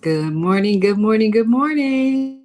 Good morning, good morning, good morning.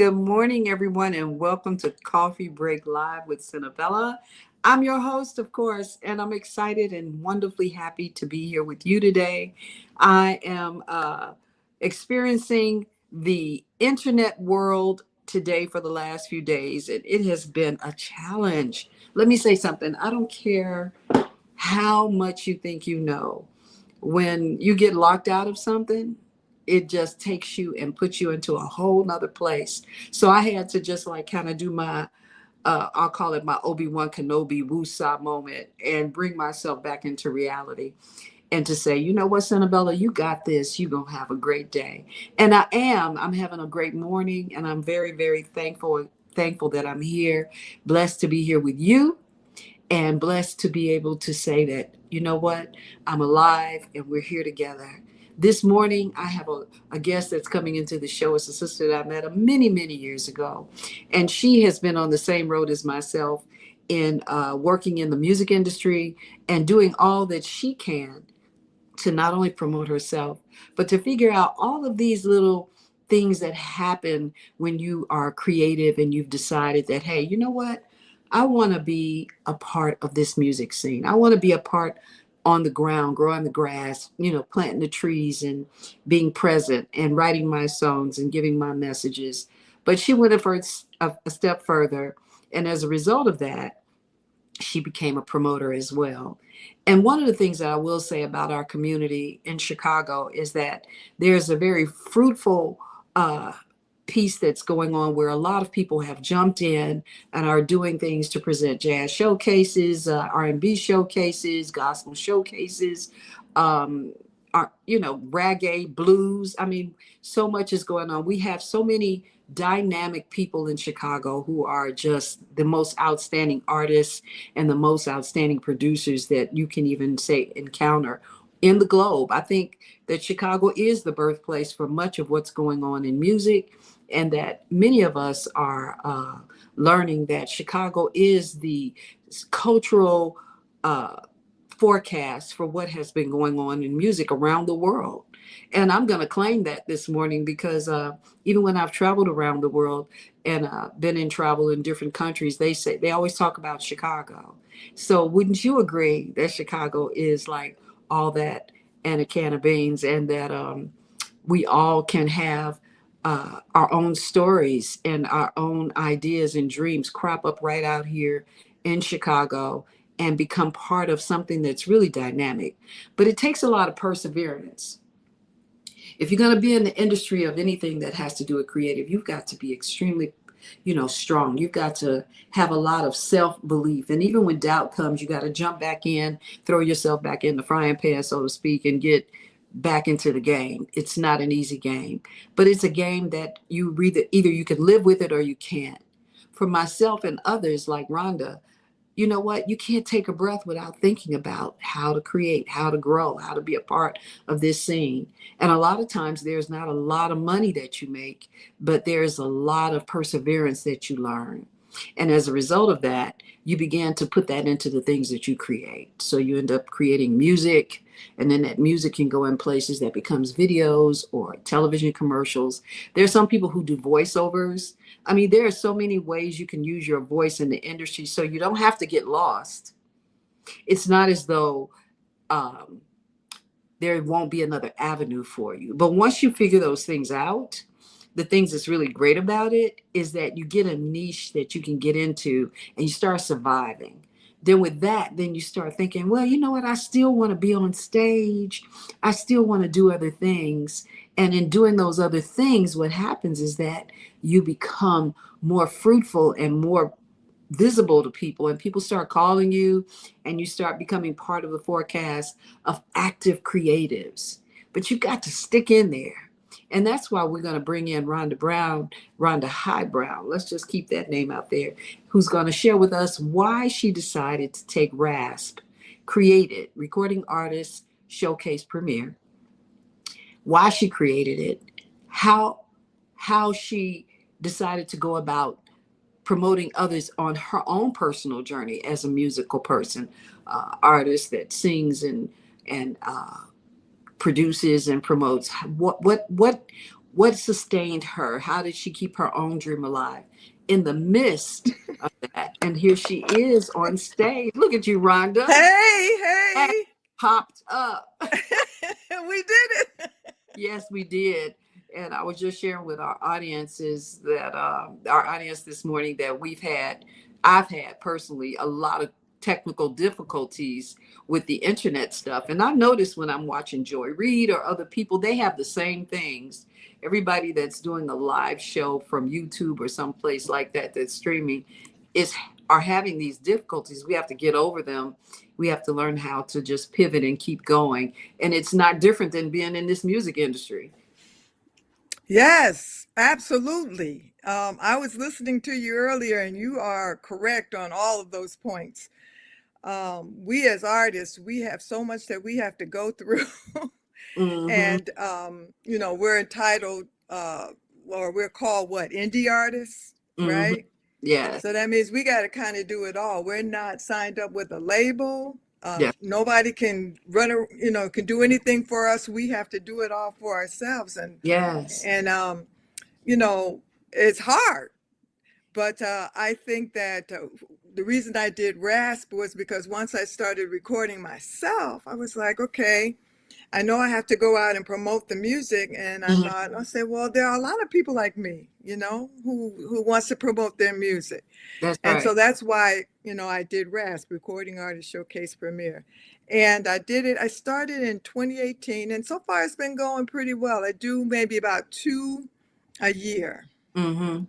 Good morning, everyone, and welcome to Coffee Break Live with Senabella. I'm your host, of course, and I'm excited and wonderfully happy to be here with you today. I am experiencing the internet world today for the last few days, and it has been a challenge. Let me say something. I don't care how much you think you know. When you get locked out of something, it just takes you and puts you into a whole nother place. So I had to just like kind of do my I'll call it my Obi-Wan Kenobi woosah moment and bring myself back into reality and to say, you know what, Senabella, you got this. You're going to have a great day. And I'm having a great morning, and I'm very, very thankful that I'm here, blessed to be here with you, and blessed to be able to say that, you know what, I'm alive and we're here together. This morning, I have a guest that's coming into the show. It's a sister that I met many, many years ago. And she has been on the same road as myself in working in the music industry and doing all that she can to not only promote herself, but to figure out all of these little things that happen when you are creative and you've decided that, hey, you know what? I want to be a part of this music scene. I want to be a part on the ground, growing the grass, planting the trees and being present and writing my songs and giving my messages. But she went a step further. And as a result of that, she became a promoter as well. And one of the things that I will say about our community in Chicago is that there's a very fruitful uh, piece that's going on where a lot of people have jumped in and are doing things to present jazz showcases, R&B showcases, gospel showcases, um, reggae, blues. I mean, so much is going on. We have so many dynamic people in Chicago who are just the most outstanding artists and the most outstanding producers that you can even say encounter in the globe. I think that Chicago is the birthplace for much of what's going on in music, and that many of us are learning that Chicago is the cultural uh, forecast for what has been going on in music around the world. And I'm going to claim that this morning because even when I've traveled around the world and been in travel in different countries, they always talk about Chicago. So wouldn't you agree that Chicago is like all that and a can of beans, and that we all can have our own stories and our own ideas and dreams crop up right out here in Chicago and become part of something that's really dynamic. But it takes a lot of perseverance. If you're going to be in the industry of anything that has to do with creative, you've got to be extremely, strong. You've got to have a lot of self-belief. And even when doubt comes, you got to jump back in, throw yourself back in the frying pan, so to speak, and get back into the game. It's not an easy game, but it's a game that you either you can live with it or you can't. For myself and others like Rhonda, you know what? You can't take a breath without thinking about how to create, how to grow, how to be a part of this scene. And a lot of times there's not a lot of money that you make, but there's a lot of perseverance that you learn. And as a result of that, you begin to put that into the things that you create. So you end up creating music, And then that music can go in places that becomes videos or television commercials. There's some people who do voiceovers. I mean, there are so many ways you can use your voice in the industry, so you don't have to get lost. It's not as though um, there won't be another avenue for you. But once you figure those things out, the things that's really great about it is that you get a niche that you can get into and you start surviving. Then with that, then you start thinking, well, you know what? I still want to be on stage. I still want to do other things. And in doing those other things, what happens is that you become more fruitful and more visible to people, and people start calling you, and you start becoming part of the forecast of active creatives. But you got to stick in there. And that's why we're going to bring in Rhonda High Brown. Let's just keep that name out there, who's going to share with us why she decided to take RASP, created Recording Artists Showcase Premiere, why she created it, how she decided to go about promoting others on her own personal journey as a musical person, artist that sings and produces and promotes. What sustained her? How did she keep her own dream alive in the midst of that? And here she is on stage. Look at you, Rhonda. Hey, That hey. popped up. We did it. Yes, we did. And I was just sharing with our audiences that our audience this morning that I've had personally a lot of technical difficulties with the internet stuff. And I noticed when I'm watching Joy Reid or other people, they have the same things. Everybody that's doing a live show from YouTube or someplace like that that's streaming is are having these difficulties. We have to get over them. We have to learn how to just pivot and keep going. And it's not different than being in this music industry. Yes, absolutely. I was listening to you earlier, and you are correct on all of those points. We as artists, we have so much that we have to go through. Mm-hmm. And, we're entitled, or we're called what? Indie artists, Mm-hmm. right? Yes. So that means we got to kind of do it all. We're not signed up with a label. Yes. Nobody can can do anything for us. We have to do it all for ourselves. Yes. And it's hard. But I think that the reason I did RASP was because once I started recording myself, I was like, okay, I know I have to go out and promote the music. And Mm-hmm. I said, well, there are a lot of people like me, who wants to promote their music. That's And right. so that's why, I did RASP, Recording Artist Showcase Premiere. And I started in 2018, and so far it's been going pretty well. I do maybe about two a year. Mm-hmm.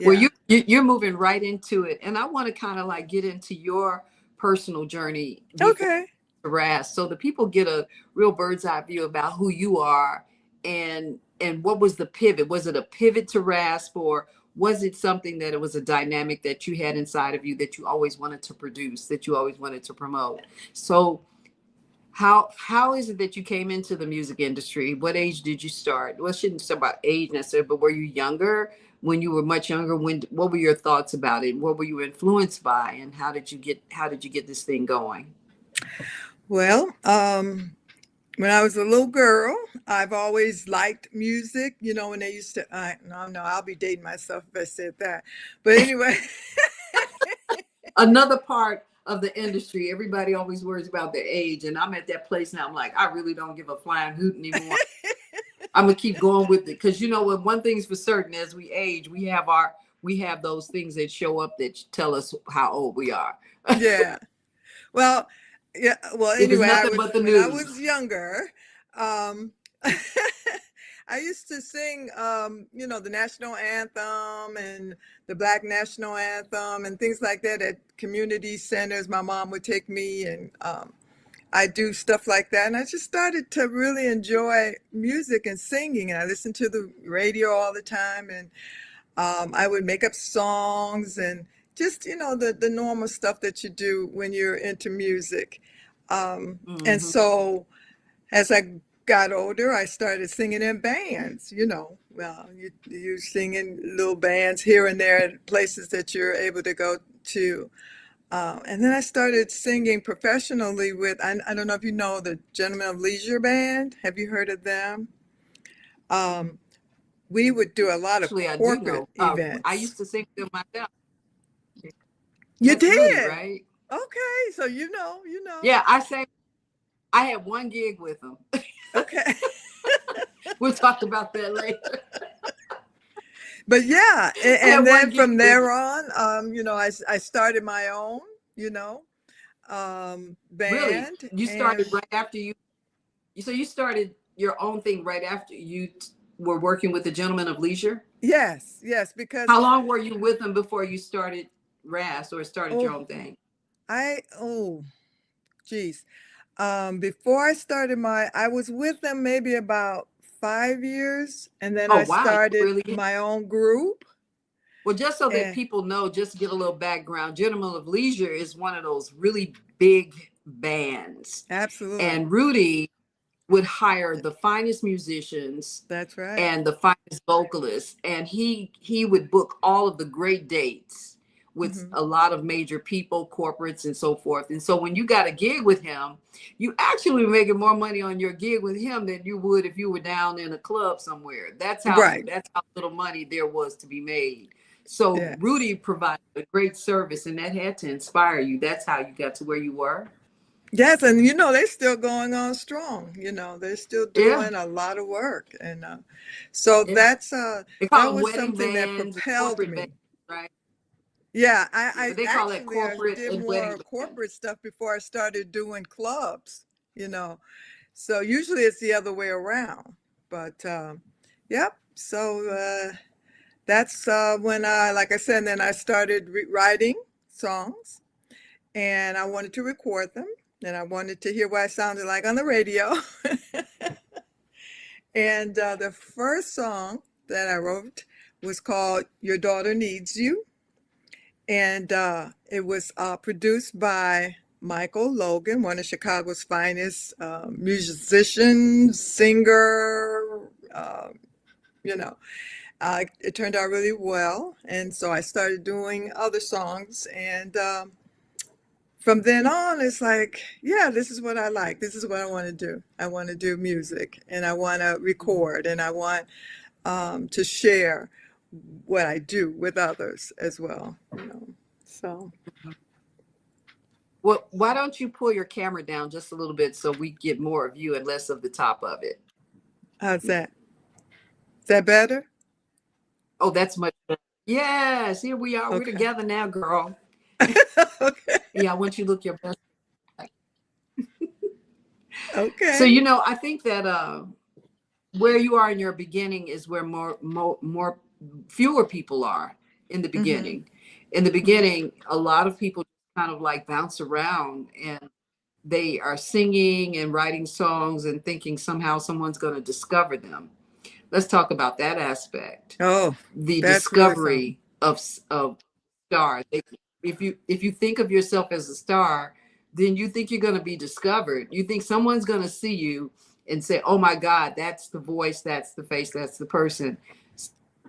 Well, Yeah. you're moving right into it, and I want to kind of like get into your personal journey before Okay. harass, so the people get a real bird's eye view about who you are and what was the pivot. Was it a pivot to RASP, or was it something that it was a dynamic that you had inside of you that you always wanted to produce, that you always wanted to promote? So how is it that you came into the music industry? What age did you start? Well, I shouldn't say about age necessarily, but were you younger? When you were much younger, what were your thoughts about it? What were you influenced by, and how did you get this thing going? Well, when I was a little girl, I've always liked music. When they used to, no, I'll be dating myself if I said that. But anyway, Another part of the industry, everybody always worries about their age, and I'm at that place now. I'm like, I really don't give a flying hoot anymore. I'm gonna keep going with it because you know what? One thing's for certain: as we age, we have those things that show up that tell us how old we are. yeah. Well, yeah. Well, It is anyway, nothing but the when I news. was younger, um, I used to sing, the national anthem and the Black national anthem and things like that at community centers. My mom would take me, and I do stuff like that. And I just started to really enjoy music and singing. And I listened to the radio all the time. And I would make up songs and just, the normal stuff that you do when you're into music. And Hmm. so as I got older, I started singing in bands. Well, you sing in little bands here and there at places that you're able to go to. And then I started singing professionally with, I don't know if you know the Gentlemen of Leisure Band. Have you heard of them? Um, we would do a lot of Actually, I do corporate know. I events. used to sing with them myself. You That's Rudy, did? right? Okay, so you know. Yeah, I sang. I had one gig with them. Okay. We'll talk about that later. But yeah, I had and one then gig from with them. there on, I started my own, Really, band. you started And right after you. So you started your own thing right after you were working with the Gentleman of Leisure. yes, yes, because, How long were you with them before you started RAS or started your oh, own thing? oh, geez. Before I started I was with them maybe about 5 years, and then Oh I wow, you started really. my own group. Well, just so that And people know, just to get a little background, Gentlemen of Leisure is one of those really big bands. absolutely, And Rudy would hire the finest musicians that's right. and the finest vocalists, and he would book all of the great dates with Hmm. a lot of major people, corporates, and so forth. And so when you got a gig with him, you actually were making more money on your gig with him than you would if you were down in a club somewhere. Right. That's how little money there was to be made. So Yes. Rudy provided a great service, and that had to inspire you. That's how you got to where you were. Yes, and they're still going on strong. They're still Yeah, doing a lot of work, and so yeah. They call that them was wedding something that bands and propelled corporate bands, me. right? Yeah, Yeah, but I they call that actually I corporate did and wedding more band. corporate stuff before I started doing clubs. You know, so usually it's the other way around. But yep. So that's when like I said, then I started writing songs, and I wanted to record them, and I wanted to hear what I sounded like on the radio. And the first song that I wrote was called "Your Daughter Needs You." And it was produced by Michael Logan, one of Chicago's finest musicians, singer. You know, it turned out really well, and so I started doing other songs. And from then on, it's like, yeah, this is what I like. This is what I want to do. I want to do music, and I want to record, and I want to share what I do with others as well. So. Well, why don't you pull your camera down just a little bit so we get more of you and less of the top of it? How's that? Is that better? Oh, that's much better. Yes, here we are. We're Okay. together now, girl. Okay. Yeah, I want you to look your best. So, Okay. I think that where you are in your beginning is where fewer people are in the Mm-hmm. beginning. In the beginning, a lot of people kind of like bounce around and they are singing and writing songs and thinking somehow someone's going to discover them. Let's talk about that aspect. Oh, The that's really something. discovery of stars. If you think of yourself as a star, then you think you're going to be discovered. You think someone's going to see you and say, "Oh my God, that's the voice, that's the face, that's the person."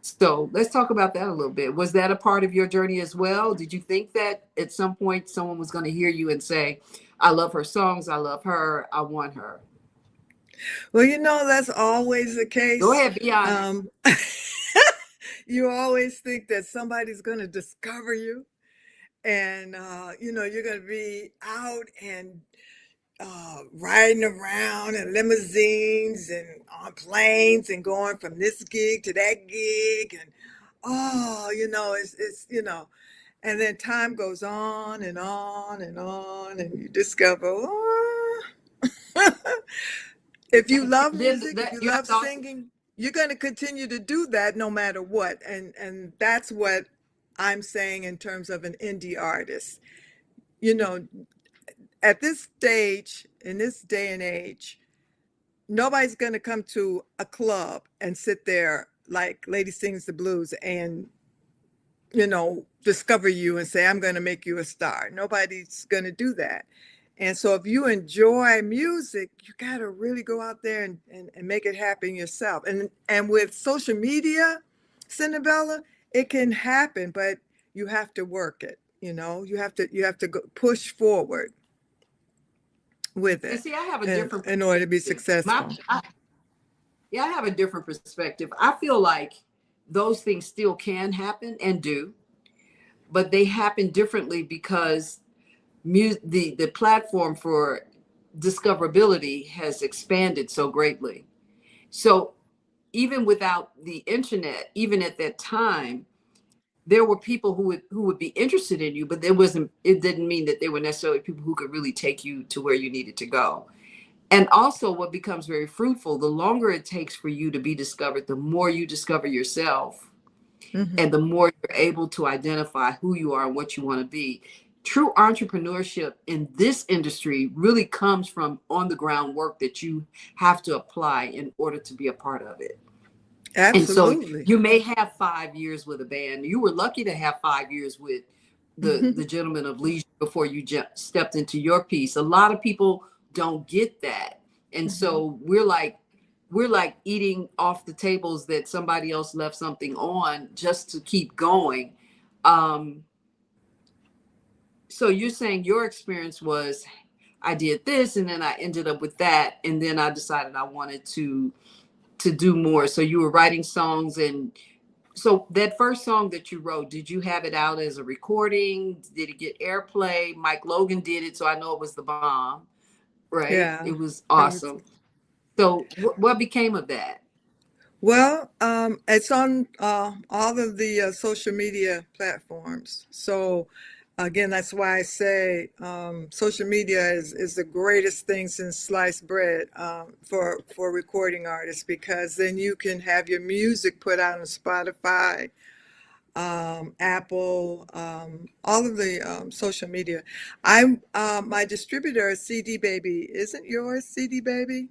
So let's talk about that a little bit. Was that a part of your journey as well? Did you think that at some point someone was going to hear you and say, "I love her songs, I love her, I want her"? Well, that's always the Go case. ahead, be honest. Um, you always think that somebody's going to discover you, and you're going to be out and riding around in limousines and on planes and going from this gig to that gig, and it's and then time goes on and on and on, and you discover, oh, if you love Then music, if that you you have love to also. singing, you're going to continue to do that no matter what. And that's what I'm saying in terms of an indie artist. You know, at this stage, in this day and age, nobody's going to come to a club and sit there like Lady Sings the Blues and discover you and say, I'm going to make you a star. Nobody's going to do that. And so if you enjoy music, you got to really go out there and make it happen yourself. And with social media, Senabella, it can happen, but you have to work it. You have to push forward with And it, see, I have a and different in order to be perspective. successful. Yeah, I have a different perspective. I feel like those things still can happen and do, but they happen differently because the platform for discoverability has expanded so greatly. So even without the internet, even at that time, there were people who would be interested in you, but it didn't mean that they were necessarily people who could really take you to where you needed to go. And also, what becomes very fruitful, the longer it takes for you to be discovered, the more you discover yourself, Hmm. and the more you're able to identify who you are and what you want to be. True entrepreneurship in this industry really comes from on the ground work that you have to apply in order to be a part of it. And so Absolutely. you may have 5 years with a band. You were lucky to have 5 years with the gentleman of leisure before you stepped into your piece. A lot of people don't get that. And Hmm. so we're like eating off the tables that somebody else left something on just to keep going. Um, so you're saying your experience was I did this and then I ended up with that and then I decided I wanted to do more. So you were writing songs, and so that first song that you wrote, did you have it out as a recording? Did it get airplay? Mike Logan did it, so I know it was the bomb, right? It Yeah. was It was. awesome. So what became of that? Well, it's on all of the social media platforms. So, again, that's why I say social media is the greatest thing since sliced bread for recording artists, because then you can have your music put out on Spotify, Apple, all of the social media. My distributor, CD Baby, isn't yours, CD Baby?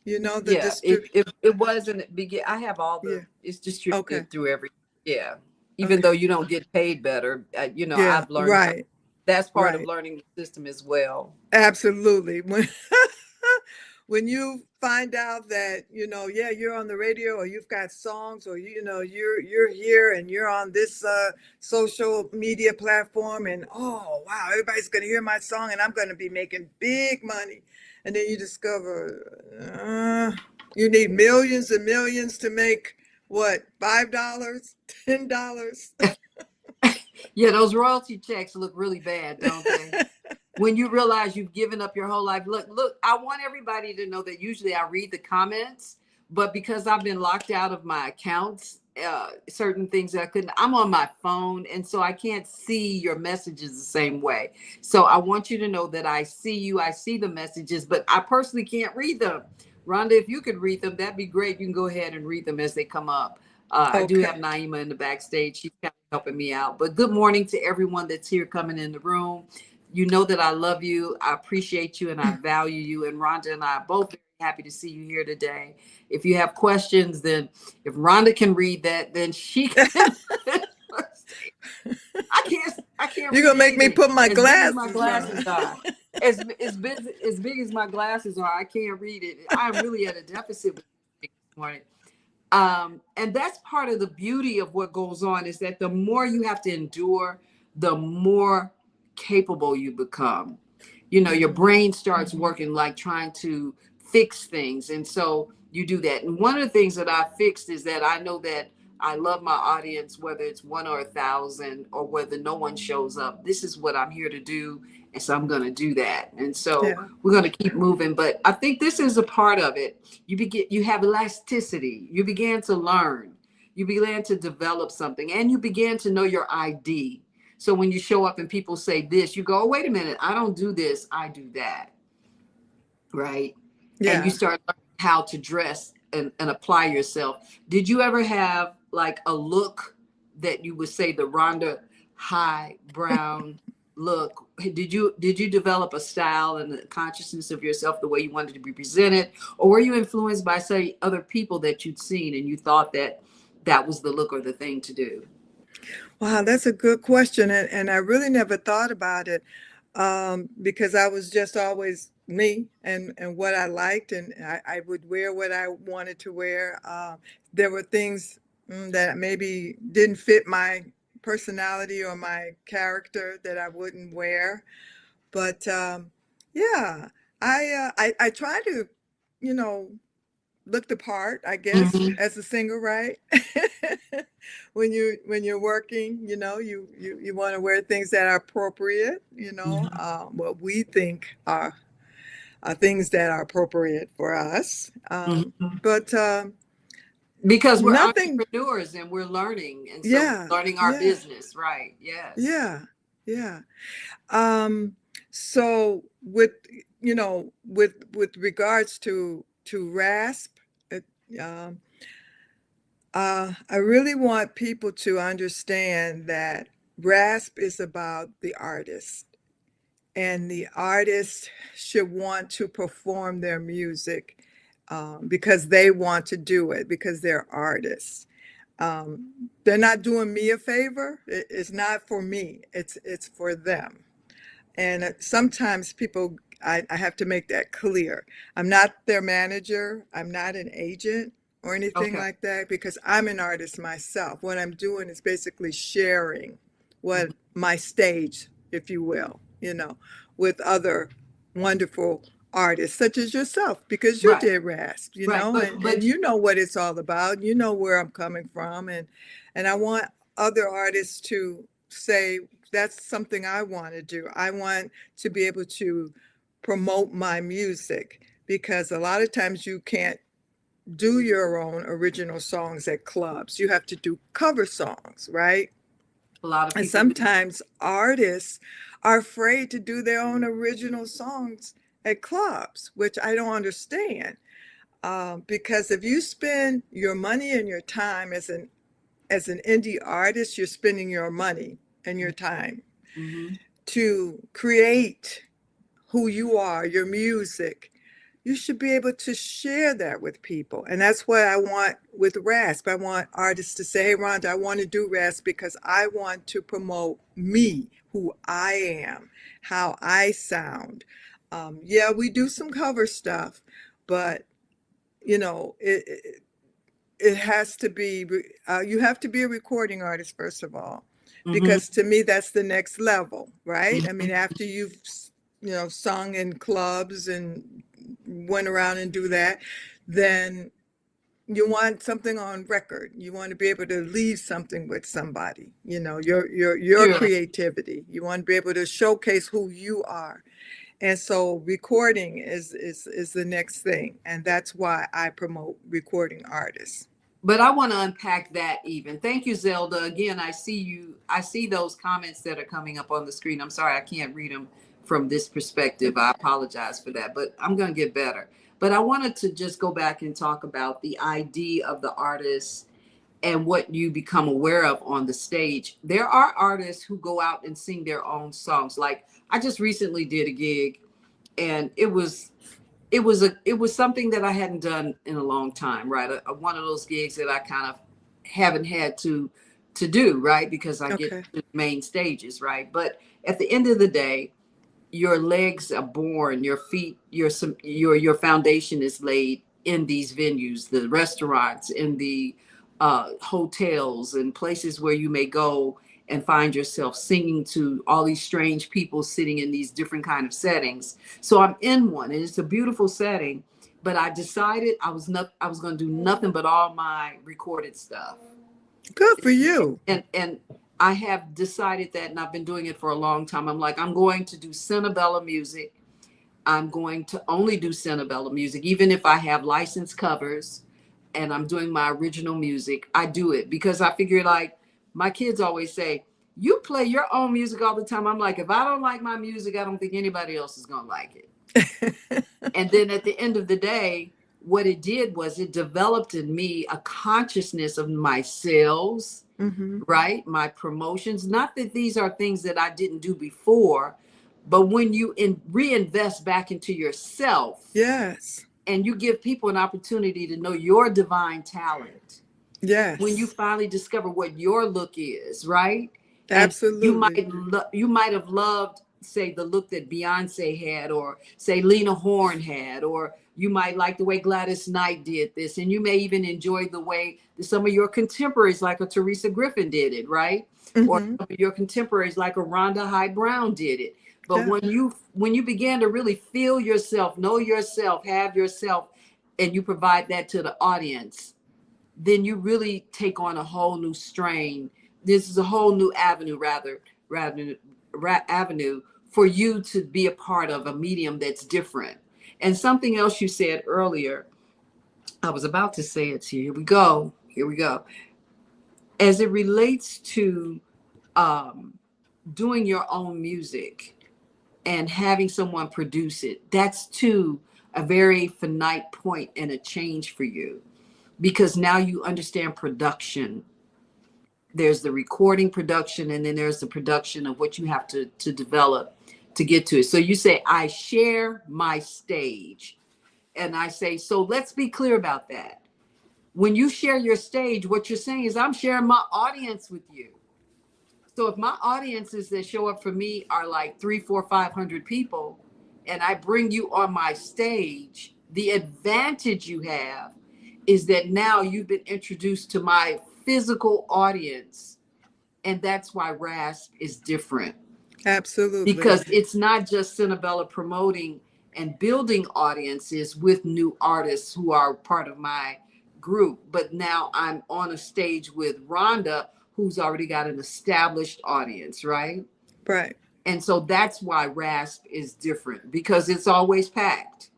You know the Yeah, it distrib. it, it wasn't begin. I have all Yeah. the. It's Okay. distributed through every. Yeah, even though Okay. you don't get paid better, Yeah. I've learned how. Right. That's part of Right. learning the system as well. Absolutely. When when you find out that, yeah, you're on the radio, or you've got songs, or you're here and you're on this social media platform, and oh wow, everybody's going to hear my song and I'm going to be making big money. And then you discover you need millions and millions to make what, $5, $10. Yeah, those royalty checks look really bad, don't they? When you realize you've given up your whole life. Look, I want everybody to know that usually I read the comments, but because I've been locked out of my accounts, certain things that I couldn't, I'm on my phone. And so I can't see your messages the same way. So I want you to know that I see you, I see the messages, but I personally can't read them. Rhonda, if you could read them, that'd be great. You can go ahead and read them as they come up. I do have Okay. Naima in the backstage. She's kind of helping me out. But good morning to everyone that's here coming in the room. You know that I love you, I appreciate you, and I value you. And Rhonda and I are both very happy to see you here today. If you have questions, then if Rhonda can read that, then she can. I can't You're read gonna make me anything. put my As big as my glasses glasses on. are, as big as my glasses are, I can't read it. I'm really at a deficit this morning. And that's part of the beauty of what goes on is that the more you have to endure, the more capable you become. Your Hmm. brain starts working like trying to fix things. And so you do that. And one of the things that I fixed is that I know that I love my audience, whether it's one or 1,000 or whether no one shows up. This is what I'm here to do. And so I'm going to do that. And so Yeah. we're going to keep moving. But I think this is a part of it. You have elasticity. You began to learn. You began to develop something and you began to know your ID. So when you show up and people say this, you go, oh, wait a minute, I don't do this, I do that. Right. And you Yeah. start learning how to dress and apply yourself. Did you ever have like a look that you would say the Rhonda High Brown look? Did you develop a style and a consciousness of yourself the way you wanted to be presented? Or were you influenced by, say, other people that you'd seen and you thought that that was the look or the thing to do? Wow, that's a good question, and I really never thought about it, because I was just always me and what I liked, and I would wear what I wanted to wear. There were things that maybe didn't fit my personality or my character that I wouldn't wear. But yeah, I try to, you know, look the part, I guess, Mhm. as a singer, right? When you're working, you want to wear things that are appropriate, Mhm. what we think are things that are appropriate for us. Mhm. But Because we're nothing, entrepreneurs and we're learning, and so yeah, we're learning our yeah, business, right? Yes. yeah, yeah. Um, so with regards to RASP, it, um, I really want people to understand that RASP is about the artist, and the artist should want to perform their music because they want to do it because they're artists. They're not doing me a favor. It's not for me. It's for them. And sometimes people, I have to make that clear. I'm not their manager. I'm not an agent or anything Okay. like that because I'm an artist myself. What I'm doing is basically sharing what Mhm. my stage, if you will, with other wonderful artists such as yourself because you Right. did RASP, Right. and you know what it's all about. You know where I'm coming from. And I want other artists to say, that's something I want to do. I want to be able to promote my music because a lot of times you can't do your own original songs at clubs. You have to do cover songs, right? A lot of And people do. sometimes artists are afraid to do their own original songs at clubs, which I don't understand. Because if you spend your money and your time as an indie artist, you're spending your money and your time Hmm. to create who you are, your music. You should be able to share that with people. And that's what I want with RASP. I want artists to say, hey, Rhonda, I want to do RASP because I want to promote me, who I am, how I sound. Yeah, we do some cover stuff, but it has to be, you have to be a recording artist, first of all, Hmm. because to me, that's the next level, right? I mean, Hmm. after you've, sung in clubs and went around and do that, then you want something on record. You want to be able to leave something with somebody, your Sure. creativity. You want to be able to showcase who you are. And so recording is the next thing. And that's why I promote recording artists. But I want to unpack that even. Thank you, Zelda. Again, I see you. I see those comments that are coming up on the screen. I'm sorry, I can't read them from this perspective. I apologize for that, but I'm going to get better. But I wanted to just go back and talk about the ID of the artist and what you become aware of on the stage. There are artists who go out and sing their own songs. Like I just recently did a gig, and it was something that I hadn't done in a long time, right? One of those gigs that I kind of haven't had to do, right? Because I get Okay. to the main stages, right? But at the end of the day, your legs are born, your feet, your foundation is laid in these venues, the restaurants, in the hotels, and places where you may go and find yourself singing to all these strange people sitting in these different kind of settings. So I'm in one, and it's a beautiful setting. But I decided I was going to do nothing but all my recorded stuff, Good for you. and I have decided that, and I've been doing it for a long time. I'm like, I'm going to do Senabella music. I'm going to only do Senabella music, even if I have licensed covers and I'm doing my original music. I do it because I figure, like, my kids always say, you play your own music all the time. I'm like, if I don't like my music, I don't think anybody else is going to like it. And then at the end of the day, what it did was it developed in me a consciousness of my sales, Hmm. right? My promotions. Not that these are things that I didn't do before, but when you reinvest back into yourself Yes. and you give people an opportunity to know your divine talent, when you Yes. finally discover what your look is, right? And Absolutely. you might have loved, say, the look that Beyonce had, or say Lena Horne had, or You might like the way Gladys Knight did this, and you may even enjoy the way that some of your contemporaries, like a Teresa Griffin, did it, right? Or Mm-hmm. some of your contemporaries, like a Rhonda High Brown, did it. But Yeah, when you began to really feel yourself, know yourself, have yourself, and you provide that to the audience, then you really take on a whole new strain. This is a whole new avenue, rather avenue for you to be a part of a medium that's different. And something else you said earlier, I was about to say it to you. Here we go. Here we go. As it relates to um, doing your own music and having someone produce it, that's too a very finite point and a change for you, because now you understand production. There's the recording production, and then there's the production of what you have to develop to get to it. So you say, I share my stage. And I say, so let's be clear about that. When you share your stage, what you're saying is, I'm sharing my audience with you. So if my audiences that show up for me are like 3, 4, 500 people, and I bring you on my stage, the advantage you have is that now you've been introduced to my physical audience. And that's why RASP is different, absolutely. because it's not just Senabella promoting and building audiences with new artists who are part of my group, but now I'm on a stage with Rhonda, who's already got an established audience, right? Right. And so that's why RASP is different, because it's always packed.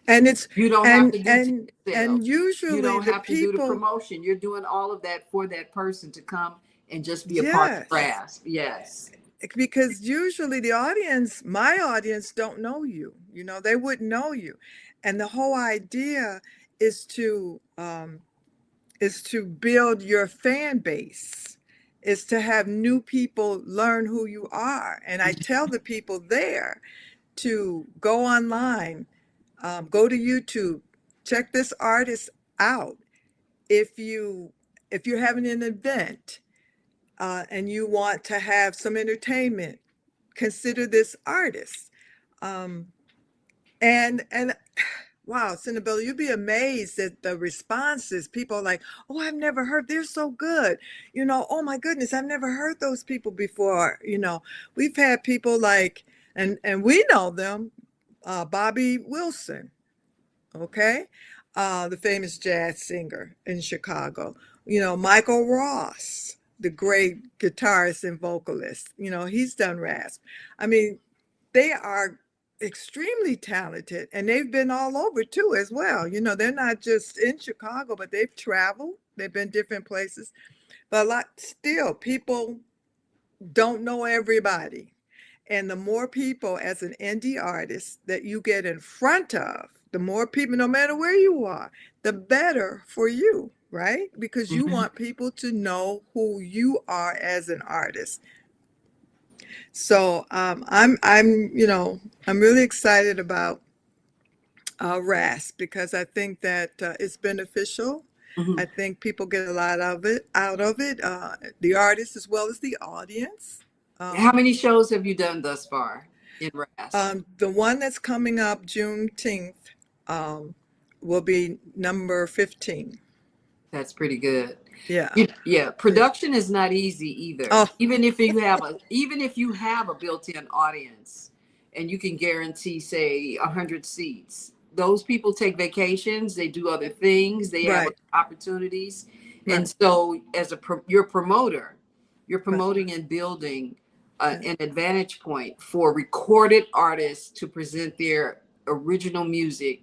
And it's You don't have and to do ticket and sales. and You usually don't the have to do the people, promotion. You're doing all of that for that person to come and just be a part of yes, RASP. Yes. because usually the audience, my audience, don't know you. You know, they wouldn't know you, and the whole idea is to build your fan base, is to have new people learn who you are. And I tell the people there to go online, go to YouTube, check this artist out. If you if you're having an event and you want to have some entertainment, consider this artist. Um, and wow, Senabella, you'd be amazed at the responses. People are like, "Oh, I've never heard. They're so good." You know, "Oh my goodness, I've never heard those people before." You know, we've had people like, and we know them, Bobby Wilson, okay, the famous jazz singer in Chicago. You know, Michael Ross, the great guitarist and vocalist. You know, he's done rasp. I mean, they are extremely talented, and they've been all over too as well. You know, they're not just in Chicago, but they've traveled. They've been different places. But a lot still, people don't know everybody. And the more people as an indie artist that you get in front of, the more people, no matter where you are, the better for you, right? Because you Mhm. want people to know who you are as an artist. So I'm really excited about RAS, because I think that it's beneficial. Mhm. I think people get a lot of it out of it, the artists as well as the audience. How Um, many shows have you done thus far in RASP? the one that's coming up Juneteenth um, will be number 15. That's pretty good. Yeah. Yeah, Yeah. production is not easy either. Oh, Even if you have a built-in audience and you can guarantee, say, 100 seats, those people take vacations, they do other things, they have right, other opportunities. And right, so as you're a promoter, you're right. promoting and building Yeah. an advantage point for recorded artists to present their original music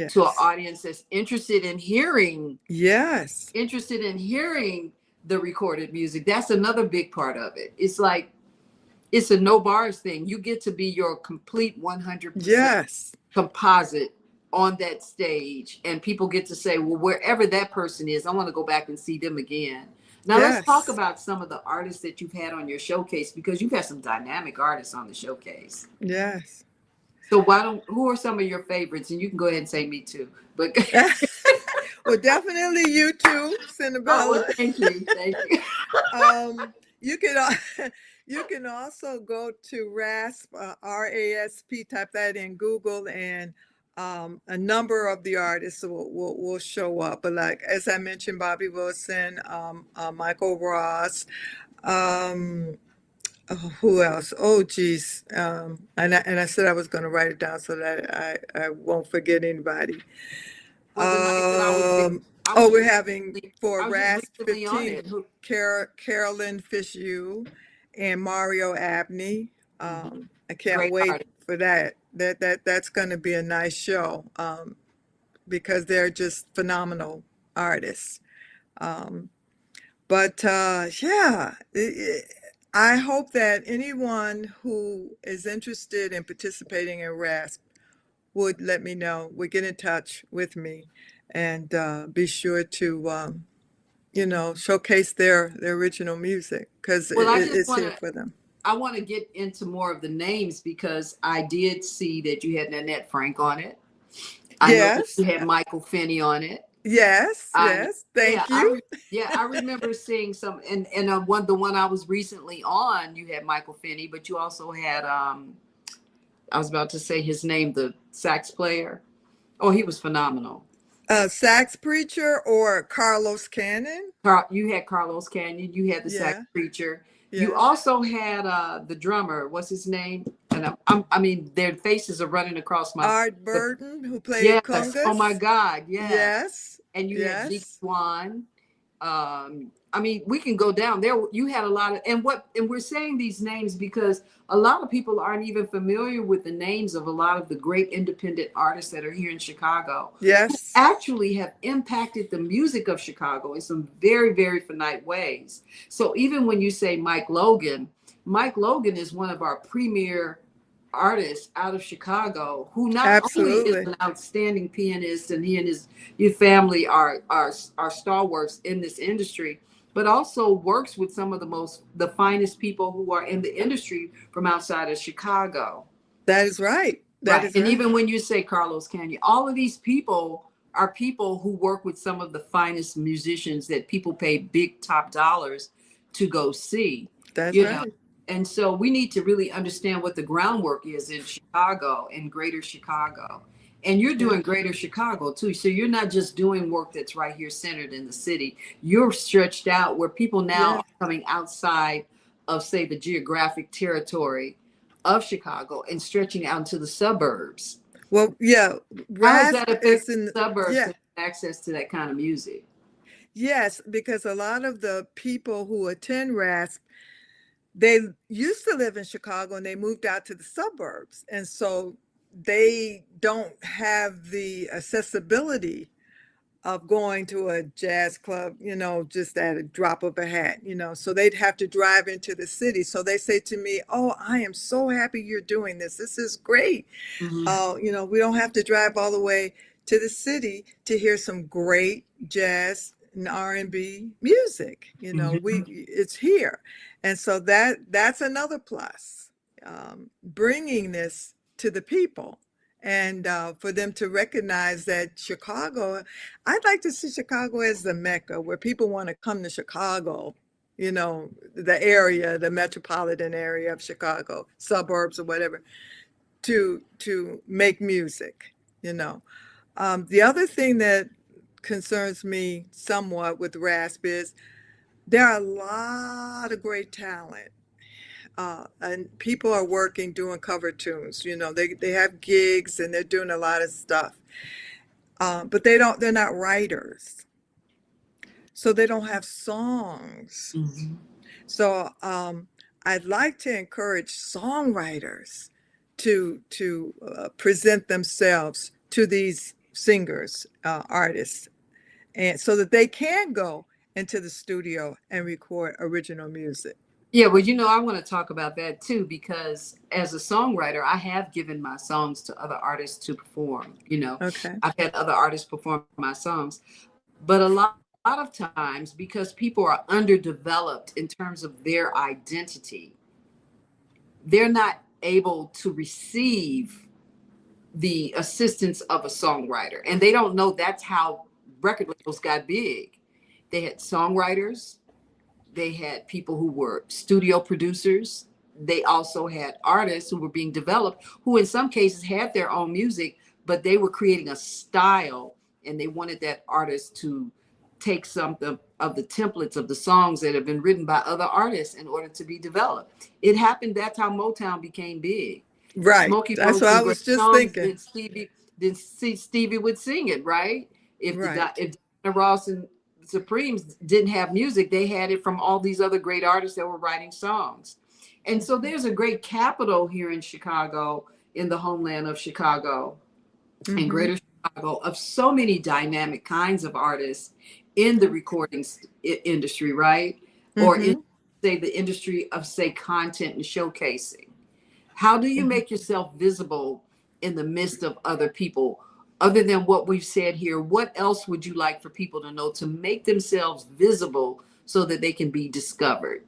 to an Yes. audience that's Yes. interested in hearing the recorded music. That's another big part of it. It's like it's a no bars thing. You get to be your complete 100% Yes. composite on that stage, and people get to say, well, wherever that person is, I want to go back and see them again. Now let's talk Yes. about some of the artists that you've had on your showcase, because you've had some dynamic artists on the showcase. Yes. So who are some of your favorites? And you can go ahead and say me too. But Well, definitely you too, oh, well, Cinnabella. thank you. Thank you. You can you can also go to RASP, RASP. Type that in Google, and a number of the artists will show up. But like as I mentioned, Bobby Wilson, Michael Ross, um, oh, who else? Oh, geez. And I said I was going to write it down so that I won't forget anybody. Well, the night that I was there, I Oh, was we're just having for I was just RASP recently on it. 15, Carolyn Fishew and Mario Abney. Mhm. I can't Great wait artist. for that. That's going to be a nice show, because they're just phenomenal artists. Um, but yeah, I hope that anyone who is interested in participating in RASP would let me know, would get in touch with me, and be sure to showcase their original music, because Well, it's here for them. I want to get into more of the names because I did see that you had Nanette Frank on it. I know that you Yes, had Michael Finney on it. yes, I know. yes. Yeah, Thank you. yeah, I remember seeing some, and the one I was recently on, you had Michael Finney, but you also had I was about to say his name, the sax player. Oh, he was phenomenal. Sax preacher or Carlos Cannon? You had Carlos Canyon. You had the sax Yeah, preacher. You yes. also had the drummer. What's his name? And I mean, their faces are running across my. Art The, Burton, who played yes. Oh my congas. God. Yeah. Yes, And you had Zeke yes, Swan. I mean, we can go down there. You had a lot of, and we're saying these names because a lot of people aren't even familiar with the names of a lot of the great independent artists that are here in Chicago, who yes. actually have impacted the music of Chicago in some very, very finite ways. So even when you say Mike Logan is one of our premier artist out of Chicago who not only is Absolutely. an outstanding pianist, and he and his your family are stalwarts in this industry, but also works with some of the finest people who are in the industry from outside of Chicago. That is right. That Right. is And right. even when you say Carlos Canyon, all of these people are people who work with some of the finest musicians that people pay big top dollars to go see, That's you know. right. And so we need to really understand what the groundwork is in Chicago and greater Chicago. And you're Yeah. doing greater Chicago too. So you're not just doing work that's right here centered in the city. You're stretched out where people now Yeah. are coming outside of, say, the geographic territory of Chicago and stretching out into the suburbs. Well, yeah. How has that RASP affected is in, the suburbs to yeah. have access to that kind of music? Yes, because a lot of the people who attend RASP, they used to live in Chicago and they moved out to the suburbs. And so they don't have the accessibility of going to a jazz club, just at a drop of a hat, so they'd have to drive into the city. So they say to me, "Oh, I am so happy you're doing this. This is great. Mm-hmm. We don't have to drive all the way to the city to hear some great jazz and R&B music. Mm-hmm. It's here." And so that's another plus, bringing this to the people, and for them to recognize that Chicago, I'd like to see Chicago as the Mecca where people want to come to Chicago, the area, the metropolitan area of Chicago, suburbs or whatever, to make music. The other thing that concerns me somewhat with RASP is there are a lot of great talent, and people are working doing cover tunes. They have gigs and they're doing a lot of stuff, but they're not writers, so they don't have songs. Mm-hmm. So I'd like to encourage songwriters to present themselves to these singers, artists, and so that they can go into the studio and record original music. Yeah, well, I want to talk about that too, because as a songwriter, I have given my songs to other artists to perform. Okay. I've had other artists perform my songs, but a lot of times, because people are underdeveloped in terms of their identity, they're not able to receive the assistance of a songwriter, and they don't know that's how record labels got big. They had songwriters, they had people who were studio producers. They also had artists who were being developed, who in some cases had their own music, but they were creating a style, and they wanted that artist to take some of the templates of the songs that have been written by other artists in order to be developed. It happened. That's how Motown became big. Right. Smokey That's wrote what some I great was just songs. thinking. Stevie would sing it, right? Right. If Diana Ross and Supremes didn't have music, they had it from all these other great artists that were writing songs. And so there's a great capital here in Chicago, in the homeland of Chicago, in Mm-hmm. greater Chicago, of so many dynamic kinds of artists in the recording industry, right? Or in, Mm-hmm. say, the industry of, say, content and showcasing. How do you Mm-hmm. make yourself visible in the midst of other people? Other than what we've said here, what else would you like for people to know to make themselves visible so that they can be discovered?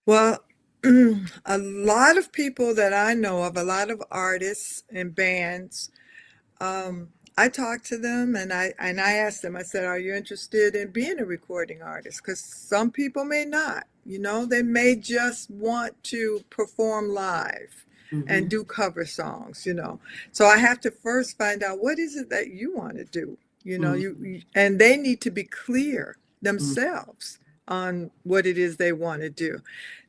Well, a lot of people that I know of, a lot of artists and bands, um, I talked to them and I asked them, I said, are you interested in being a recording artist? Because some people may not, you know, they may just want to perform live and Mm-hmm. do cover songs, you know. So I have to first find out what is it that you want to do, you know, and they need to be clear Mm-hmm. themselves on what it is they want to do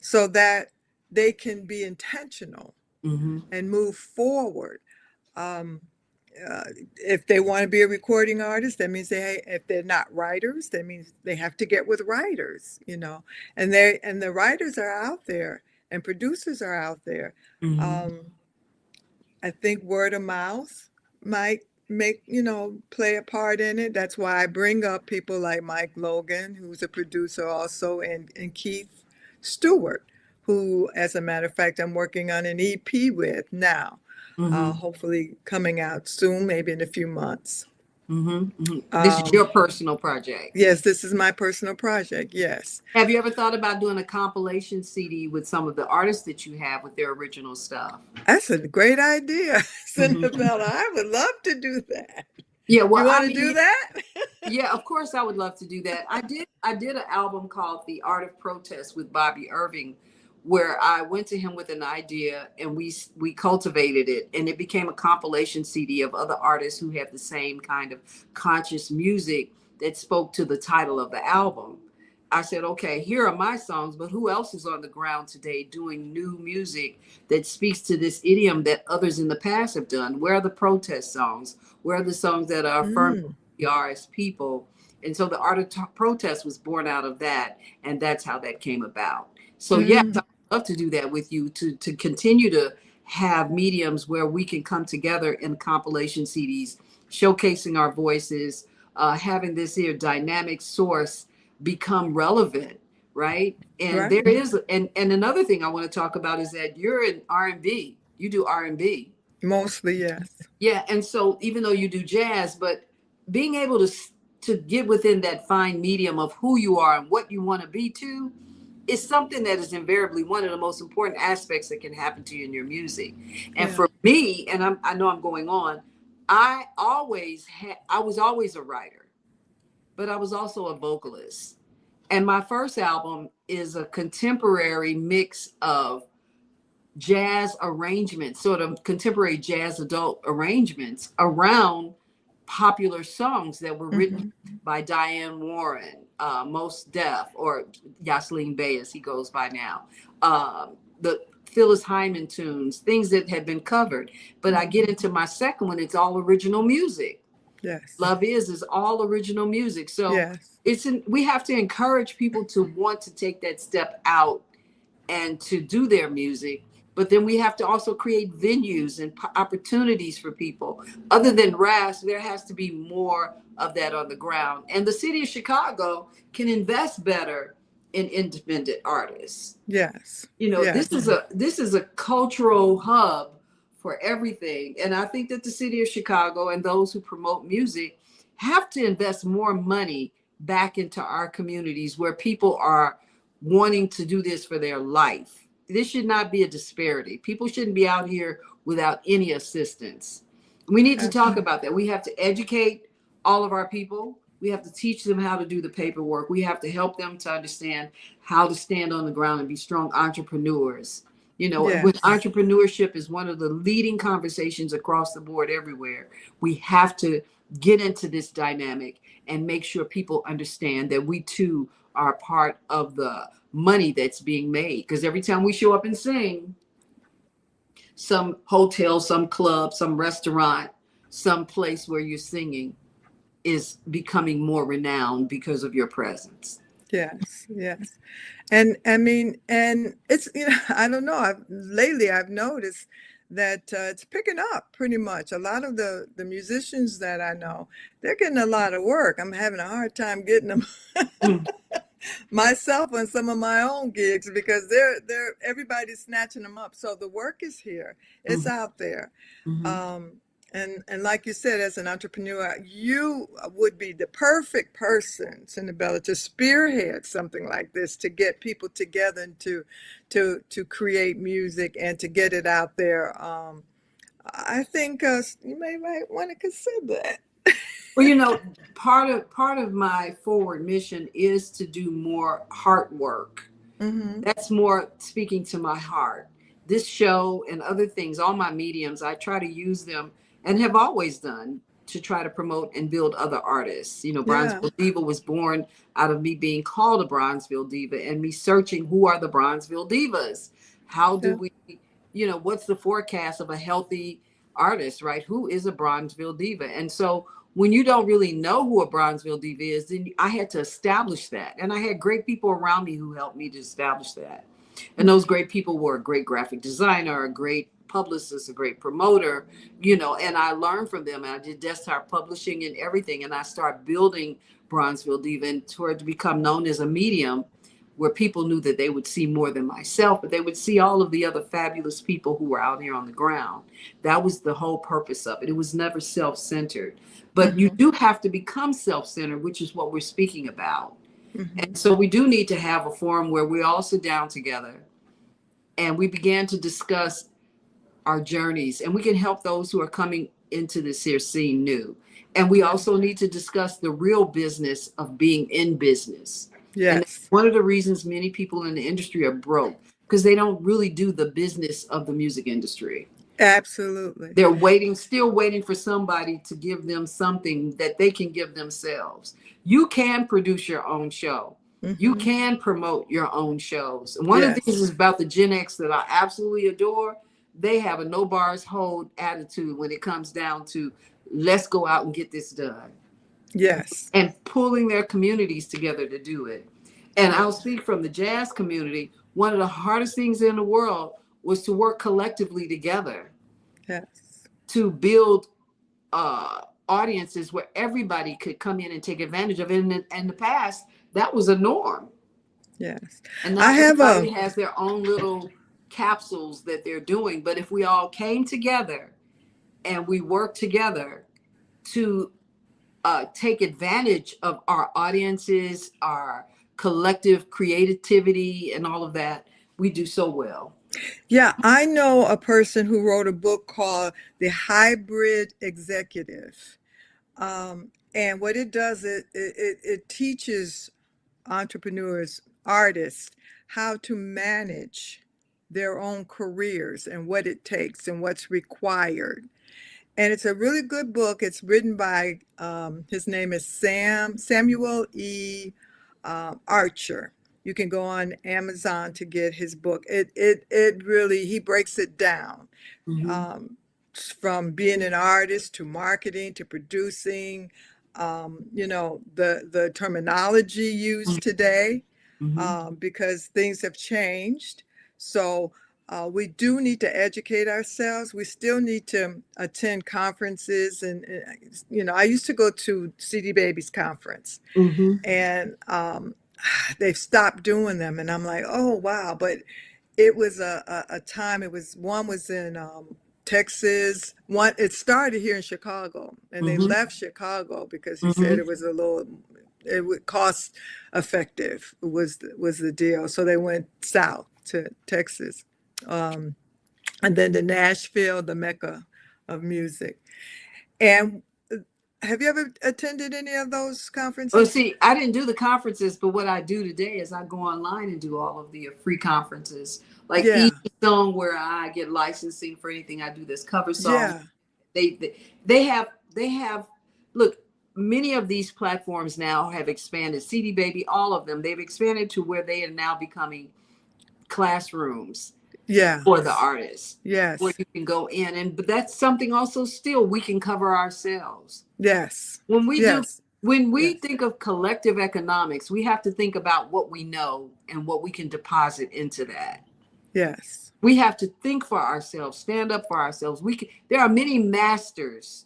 so that they can be intentional Mm-hmm. and move forward. Um, if they want to be a recording artist, that means if they're not writers, that means they have to get with writers, you know, and the writers are out there and producers are out there. Mm-hmm. Um, I think word of mouth might make, you know, play a part in it. That's why I bring up people like Mike Logan, who's a producer also, and Keith Stewart, who, as a matter of fact, I'm working on an EP with now, Mm-hmm. hopefully coming out soon, maybe in a few months. Mm-hmm. Mm-hmm. This is Um, your personal project. yes, this is my personal project. Yes. Have you ever thought about doing a compilation CD with some of the artists that you have with their original stuff? That's a great idea, Mm-hmm. Senabella. I would love to do that. Yeah, well, You want I to do mean, that? yeah, of course I would love to do that. I did an album called The Art of Protest with Bobby Irving, where I went to him with an idea and we cultivated it, and it became a compilation CD of other artists who had the same kind of conscious music that spoke to the title of the album. I said, okay, here are my songs, but who else is on the ground today doing new music that speaks to this idiom that others in the past have done? Where are the protest songs? Where are the songs that are affirming Mm, we are as people? And so the art of protest was born out of that, and that's how that came about. So yes, mm, I'd love to do that with you to continue to have mediums where we can come together in compilation CDs, showcasing our voices, having this here dynamic source become relevant, right? And there right. is, and another thing I want to talk about is that you're in R&B. You do R&B. Mostly, yes. Yeah, and so even though you do jazz, but being able to get within that fine medium of who you are and what you want to be too is something that is invariably one of the most important aspects that can happen to you in your music. And Yeah. for me, and I know I'm going on, I was always a writer, but I was also a vocalist. And my first album is a contemporary mix of jazz arrangements, sort of contemporary jazz adult arrangements around popular songs that were written Hmm. by Diane Warren, Mos Def, or Yoselin Bey as he goes by now. The Phyllis Hyman tunes, things that had been covered. But I Hmm. get into my second one, it's all original music. Yes. Love is all original music. So Yes. we have to encourage people to want to take that step out and to do their music. But then we have to also create venues and opportunities for people. Other than RAS, there has to be more of that on the ground. And the city of Chicago can invest better in independent artists. Yes. You know, Yes. this is a cultural hub for everything. And I think that the city of Chicago and those who promote music have to invest more money back into our communities where people are wanting to do this for their life. This should not be a disparity. People shouldn't be out here without any assistance. We need to talk Absolutely. about that. We have to educate all of our people. We have to teach them how to do the paperwork. We have to help them to understand how to stand on the ground and be strong entrepreneurs. You know, when Yes. entrepreneurship is one of the leading conversations across the board everywhere, we have to get into this dynamic and make sure people understand that we too are part of the money that's being made. Because every time we show up and sing, some hotel, some club, some restaurant, some place where you're singing is becoming more renowned because of your presence. Yes. Yes. And I mean, and it's, I don't know. Lately I've noticed that it's picking up pretty much. A lot of the musicians that I know, they're getting a lot of work. I'm having a hard time getting them Mm, myself on some of my own gigs because they're everybody's snatching them up. So the work is here. It's mhm, out there. mhm. Um, and like you said, as an entrepreneur, you would be the perfect person, Senabella, to spearhead something like this, to get people together and to create music and to get it out there. I think you might want to consider that. Well, you know, part of my forward mission is to do more heart work. Hmm. That's more speaking to my heart. This show and other things, all my mediums, I try to use them and have always done to try to promote and build other artists. You know, Yeah. Bronzeville Diva was born out of me being called a Bronzeville Diva and me searching who are the Bronzeville Divas? How do Yeah. we, what's the forecast of a healthy artist, right? Who is a Bronzeville Diva? And so when you don't really know who a Bronzeville Diva is, then I had to establish that. And I had great people around me who helped me to establish that. And those great people were a great graphic designer, a great publicist, a great promoter, and I learned from them. And I did desktop publishing and everything. And I started building Bronzeville Diva and toward to become known as a medium where people knew that they would see more than myself, but they would see all of the other fabulous people who were out here on the ground. That was the whole purpose of it. It was never self-centered. But you Hmm. do have to become self-centered, which is what we're speaking about. And Hmm. so we do need to have a forum where we all sit down together and we began to discuss our journeys, and we can help those who are coming into this here scene new. And we Yeah. also need to discuss the real business of being in business. And that's Yes. one of the reasons many people in the industry are broke, because they don't really do the business of the music industry. Absolutely. They're waiting, still waiting for somebody to give them something that they can give themselves. You can produce your own show. You Hmm. can promote your own shows. And one of the things Yes. is about the Gen X that I absolutely adore. They have a no bars hold attitude when it comes down to let's go out and get this done Yes. and pulling their communities together to do it. And Yeah. I'll speak from the jazz community. One of the hardest things in the world was to work collectively together Yes. to build audiences where everybody could come in and take advantage of it. In the past, that was a norm. Yes. And I now have everybody a has their own little capsules that they're doing. But if we all came together and we worked together to take advantage of our audiences, our collective creativity, and all of that, we do so well. yeah, I know a person who wrote a book called The Hybrid Executive. And what it does, it teaches entrepreneurs, artists, how to manage their own careers and what it takes and what's required. And it's a really good book. It's written by his name is Samuel E. Archer. You can go on Amazon to get his book. It really, he breaks it down, Mm-hmm. um, from being an artist to marketing to producing. The terminology used today, Mm-hmm. because things have changed. So we do need to educate ourselves. We still need to attend conferences. And I used to go to CD Baby's conference, Mm-hmm. and they've stopped doing them. And I'm like, oh, wow. But it was a time, one was in Texas. It started here in Chicago, and they Mm-hmm. left Chicago because he said Mm-hmm. it was it would cost effective was the deal. So they went south to Texas, um, and then to Nashville, the mecca of music. And have you ever attended any of those Well, conferences? see, I didn't do the conferences, but what I do today is I go online and do all of the free conferences like Easy Yeah. Song, where I get licensing for anything I do this cover song. Yeah. They have look, many of these platforms now have expanded. CD Baby, all of them, they've expanded to where they are now becoming classrooms Yeah. for the artists, where Yes. you can go in, and but that's something also still we can cover ourselves. Yes. when we do Yes. when we Yes. think of collective economics, we have to think about what we know and what we can deposit into that. Yes. We have to think for ourselves, stand up for ourselves. There are many masters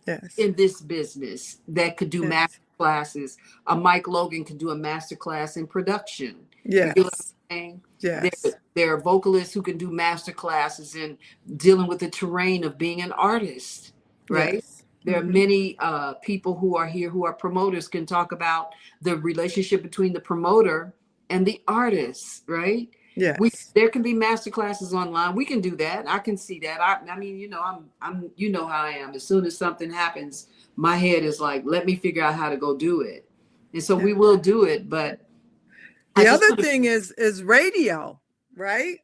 Yes. in this business that could do master Yes. classes. A Mike Logan could do a master class in production. You get what Yes. I'm saying? Yes. There are vocalists who can do master classes in dealing with the terrain of being an artist, right? Yes. There are Mm-hmm. many people who are here who are promoters, can talk about the relationship between the promoter and the artist, right? Yes. There can be master classes online. We can do that. I can see that. I mean, I'm you know how I am. As soon as something happens, my head is like, let me figure out how to go do it. And so we Yeah. will do it, but I The just other want to. thing is radio, right?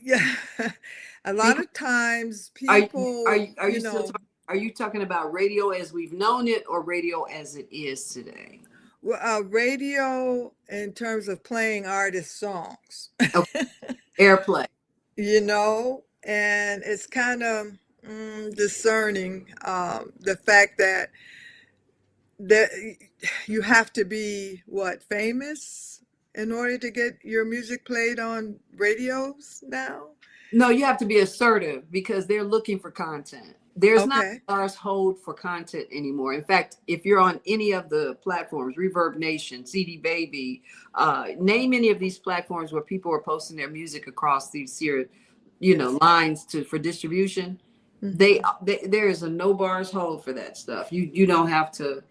Yeah. A lot of times Are people, are you still talking? Are you talking about radio as we've known it, or radio as it is today? radio in terms of playing artist songs, Okay, airplay. and it's kind of discerning, the fact that you have to be what, famous in order to get your music played on radios now. No, you have to be assertive because they're looking for content. There's not Okay. bars hold for content anymore. In fact, if you're on any of the platforms, Reverb Nation, CD Baby, name any of these platforms where people are posting their music across these here, Yes. lines to for distribution. Mm-hmm. There is a no bars hold for that stuff. You don't have to.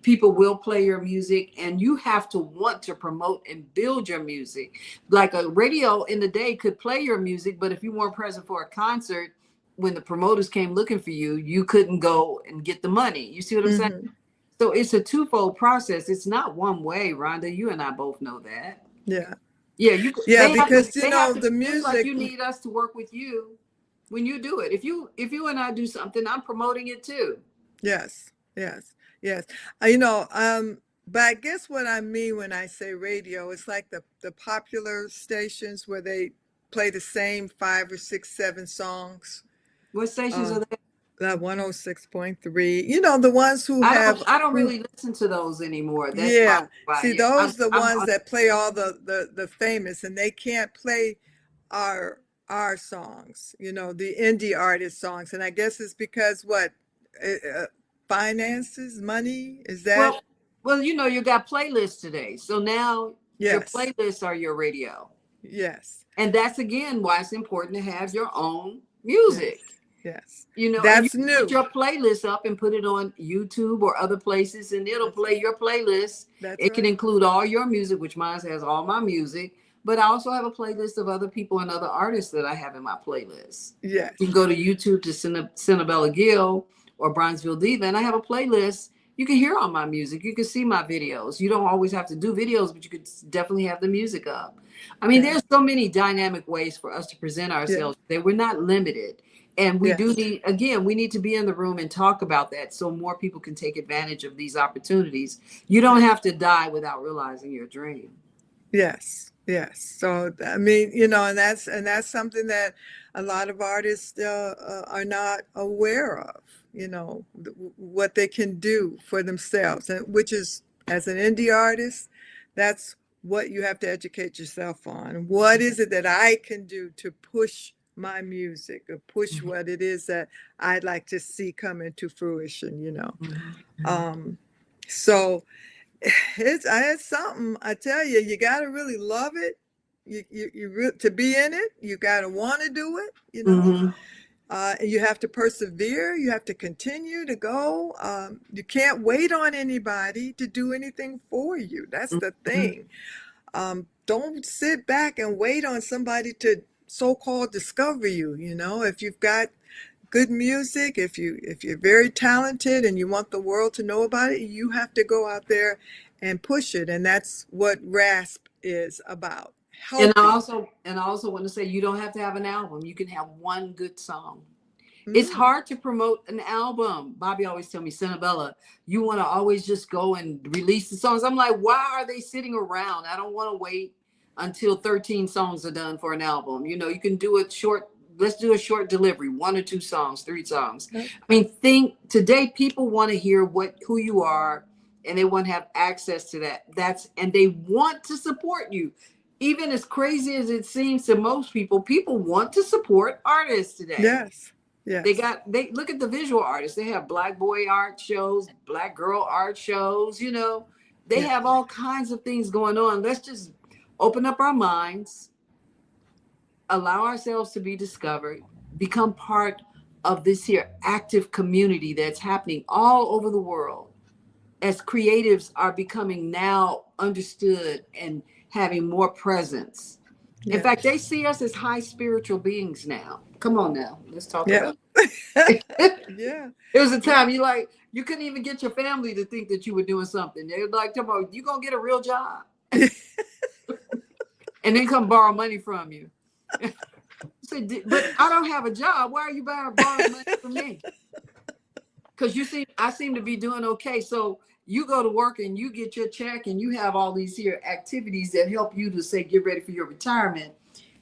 People will play your music, and you have to want to promote and build your music. Like a radio in the day could play your music, but if you weren't present for a concert when the promoters came looking for you, you couldn't go and get the money. You see what I'm saying? Mm-hmm. So it's a twofold process. It's not one way, Rhonda. You and I both know that. Yeah. Yeah, Yeah, they have to. because They have to. the Just like music. you need us to work with you when you do it. If you and I do something, I'm promoting it too. Yes, yes, yes. But I guess what I mean when I say radio, it's like the popular stations where they play the same five or six, seven songs. What stations Uh, are they? that 106.3. The ones who have I don't who. really listen to those anymore. That's Yeah. probably why. See, Yeah, those the I'm ones that play all the famous, and they can't play our our songs, the indie artist songs. And I guess it's because what, finances, money, is that? well, you got playlists today, so now your Yes. playlists are your radio, Yes. and that's again why it's important to have your own Yes. music. Yes. And you That's can put new. your playlist up and put it on YouTube or other places, and it'll That's play your playlist. that's It can right. include all your music, which mine has all my music, but I also have a playlist of other people and other artists that I have in my playlist. You can Yes. go to YouTube to Senabella Gill or Bronzeville Diva, and I have a playlist. You can hear all my music. You can see my videos. You don't always have to do videos, but you could definitely have the music up. I mean, Yeah. there's so many dynamic ways for us to present Yeah. ourselves that we're not limited. And we do Yes. need, again, we need to be in the room and talk about that so more people can take advantage of these opportunities. You don't Yes. have to die without realizing your dream. Yes, yes. So I mean, and that's something that a lot of artists are not aware of. What they can do for themselves, and which is, as an indie artist, that's what you have to educate yourself on. What is it that I can do to push my music, or push Mhm. what it is that I'd like to see come into fruition? Mhm. Um, so it's something. I tell you, you got to really love it. To be in it, you got to want to do it. Mhm. And you have to persevere. You have to continue to go. You can't wait on anybody to do anything for you. That's the Mhm. thing. Don't sit back and wait on somebody to so-called discover you. If you've got good music, if you're very talented and you want the world to know about it, you have to go out there and push it. And that's what RASP is about And I helping. also and I also want to say you don't have to have an album. You can have one good song. It's Mm, hard to promote an album. Bobby always tell me, Senabella, you want to always just go and release the songs. I'm like, why are they sitting around? I don't want to wait until 13 songs are done for an album. You know, you can do a short, let's do a short delivery, 1 or 2 songs, 3 songs. yep, I mean, think today people want to hear who you are, and they want to have access to that. And they want to support you. Even as crazy as it seems to most people want to support artists today. yes, yes, They look at the visual artists. They have black boy art shows, black girl art shows, you know. They yeah, have all kinds of things going on. Let's just open up our minds, allow ourselves to be discovered, become part of this here active community that's happening all over the world as creatives are becoming now understood and having more presence. In yeah, fact, they see us as high spiritual beings now. Come on now, let's talk yeah, about it. yeah, There was a yeah. time you couldn't even get your family to think that you were doing something. They were like, "Come on, you gonna get a real job," and then come borrow money from you. Say, but I don't have a job. Why are you borrowing money from me? Because I seem to be doing okay. So you go to work and you get your check and you have all these here activities that help you to say get ready for your retirement.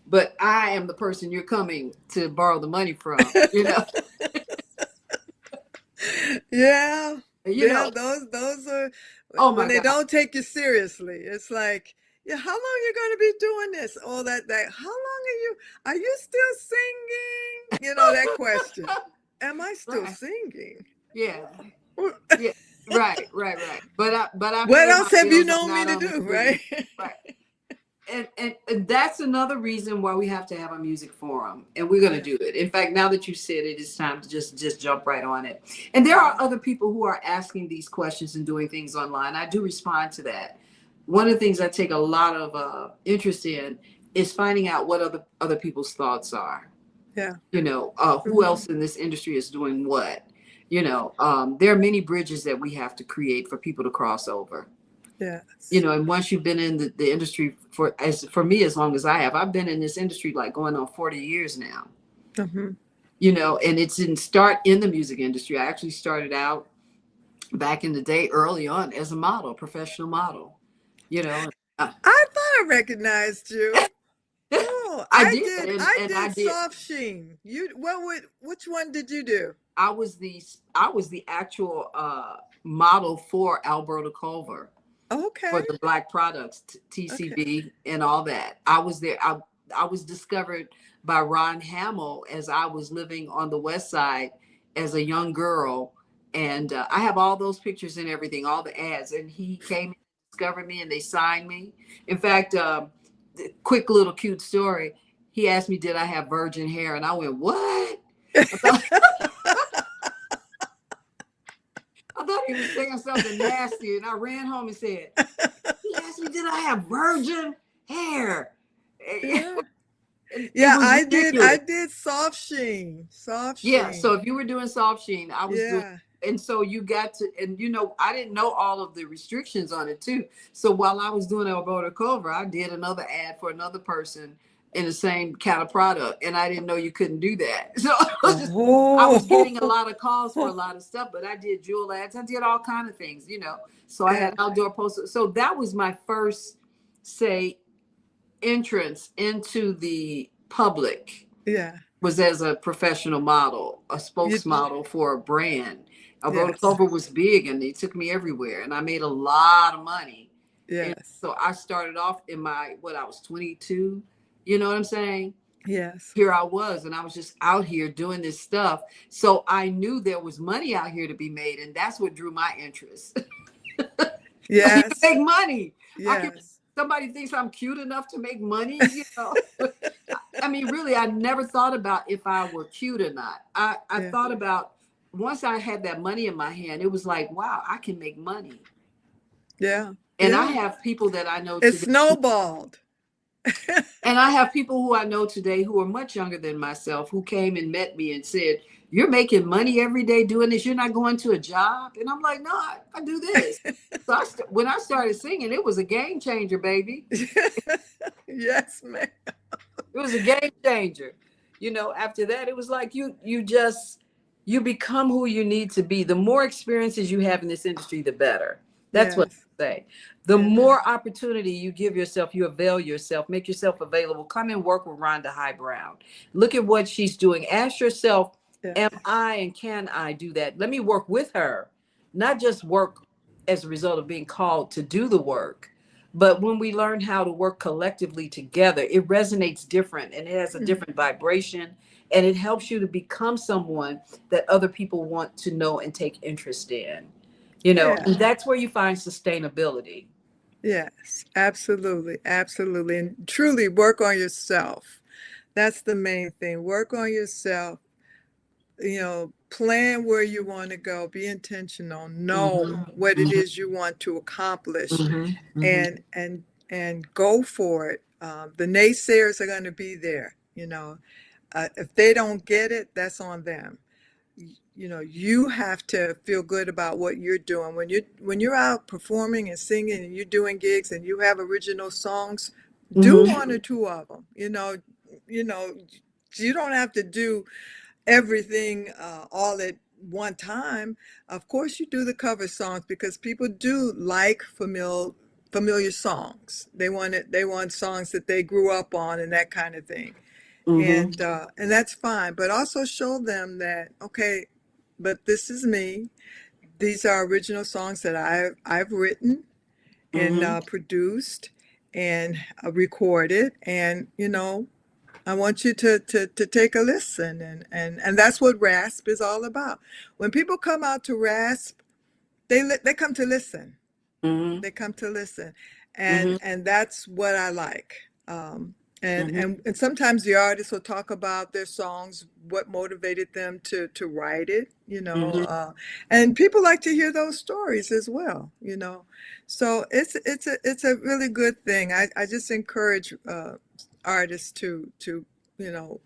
But I am the person you're coming to borrow the money from. You know, Yeah, you yeah, know. those are Oh when my they God. don't take you seriously. It's like, yeah, how long are you going to be doing this? All that. How long are you still singing? You know that question. Am I still Right. singing? Yeah. What Yeah. Right. But I pay my else have you bills. I'm known me not to on the do, street. right? Right. And that's another reason why we have to have a music forum, and we're going to Yeah. do it. In fact, now that you said it, it's time to just jump right on it. And there are other people who are asking these questions and doing things online. I do respond to that. One of the things I take a lot of interest in is finding out what other people's thoughts are. Yeah. You know, who Hmm. else in this industry is doing what. You know, there are many bridges that we have to create for people to cross over. You Yes. know, and once you've been in the industry for me as long as I've been in this industry like going on 40 years now. Hmm. You know, and it didn't start in the music industry. I actually started out back in the day early on as a model, professional model. You know, uh, I thought I recognized you. Oh, I did, I and I did did. soft sheen. Which one did you do? I was the actual model for Alberta Culver Okay. for the Black Products, Okay. TCB, and all that. I was there. I was discovered by Ron Hamill as I was living on the West Side as a young girl, and I have all those pictures and everything, all the ads. And he came and discovered me, and they signed me. In fact, quick little cute story. He asked me, "Did I have virgin hair?" And I went, "What?" I thought, I thought he was saying something nasty, and I ran home and said, "He asked me, did I have virgin hair?" Yeah. It Yeah, was I did. I ridiculous. did soft sheen. Soft Yeah. So sheen. if you were doing soft sheen, I was doing, Yeah. and so you got to, and you know, I didn't know all of the restrictions on it too. So while I was doing Alberta Cover, I did another ad for another person in the same kind of product, and I didn't know you couldn't do that. So I was getting a Oh. lot of calls for a lot of stuff, but I did jewel ads. I did all kind of things, you know. So I had Yeah. outdoor posters. So that was my first, say, entrance into the public Yeah. was as a professional model, a You, spokesmodel for a brand. Alberta yes. Clover was big and they took me everywhere and I made a lot of money. And Yes. so I started off in I was 22, you know what I'm saying? Yes. Here I was and I was just out here doing this stuff. So I knew there was money out here to be made and that's what drew my interest. You can Yes. make money. I can. Yes. Somebody thinks I'm cute enough to make money. You know, I mean, really, I never thought about if I were cute or not. I Yeah. thought about once I had that money in my hand, it was like, wow, I can make money. Yeah. And I Yeah. have people that I know It today. snowballed. And I have people who I know today who are much younger than myself who came and met me and said, "You're making money every day doing this. You're not going to a job." And I'm like, "No, I do this." So when I started singing, it was a game changer, baby. Yes, ma'am. It was a game changer. After that, it was like you become who you need to be. The more experiences you have in this industry, the better. That's what Yes. I say. The Yes. more opportunity you give yourself, you avail yourself, make yourself available. Come and work with Rhonda High Brown. Look at what she's doing. Ask yourself, Yes. am I and can I do that? Let me work with her, not just work as a result of being called to do the work. But when we learn how to work collectively together, it resonates different and it has a Mm. different vibration, and it helps you to become someone that other people want to know and take interest in. Yeah. And that's where you find sustainability. Yes. Absolutely. Absolutely. And truly work on yourself. That's the main thing. Work on yourself. Plan where you want to go. Be intentional. Know Hmm. what it Hmm. is you want to accomplish, Hmm. Hmm. and go for it. The naysayers are going to be there. If they don't get it, that's on them. You have to feel good about what you're doing when you're out performing and singing and you're doing gigs and you have original songs. Do Hmm. one or two of them. You know you don't have to do everything all at one time. Of course, you do the cover songs because people do like familiar songs. They want it. They want songs that they grew up on and that kind of thing. Hmm. And that's fine. But also show them that, okay, but this is me. These are original songs that I've written and Hmm. produced and recorded, and I want you to take a listen, and that's what RASP is all about. When people come out to RASP, they come to listen. Hmm. They come to listen, and Hmm. and that's what I like. And Hmm. and and sometimes the artists will talk about their songs, what motivated them to write it. Hmm. And people like to hear those stories as well. So it's a really good thing. I just encourage artists to you know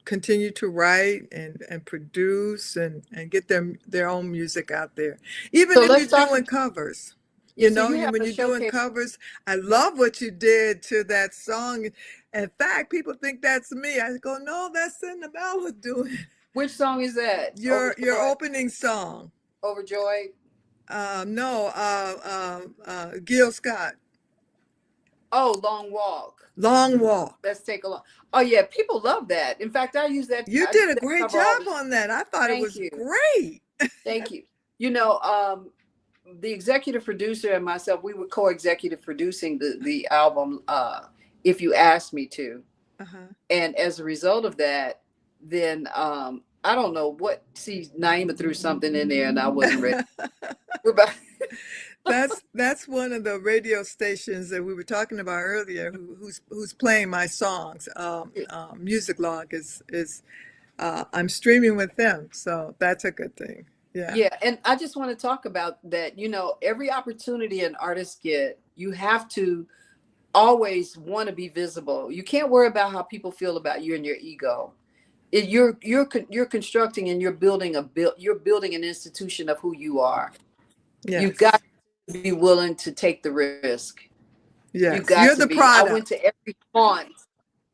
continue to write and produce and get their own music out there, even So if you're let's talk. doing covers. Yeah. So you You have when a you're doing showcase. covers, I love what you did to that song. In fact, people think that's me. I go, no, that's Senabella doing Which song is that? your Overjoyed. opening song. Overjoyed. No, Gil Scott, Oh, Long Walk. Long Walk. Let's take a look. Oh yeah, people love that. In fact, You I use did a that great cover all job the. on that. I thought it Thank was you. great. Thank you. You know, the executive producer and myself, we were co-executive producing the album. If you asked me to, Uh-huh. and as a result of that, then I don't know what. See, Naima threw something in there, and I wasn't ready. We're about. That's one of the radio stations that we were talking about earlier, who's playing my songs. Music Log is I'm streaming with them, so that's a good thing. Yeah. Yeah, and I just want to talk about that. Every opportunity an artist get, you have to always want to be visible. You can't worry about how people feel about you and your ego. You're constructing and you're building an institution of who you are. You got Yes. to be willing to take the risk. You Yes. got You're to the be. I went product. to every font.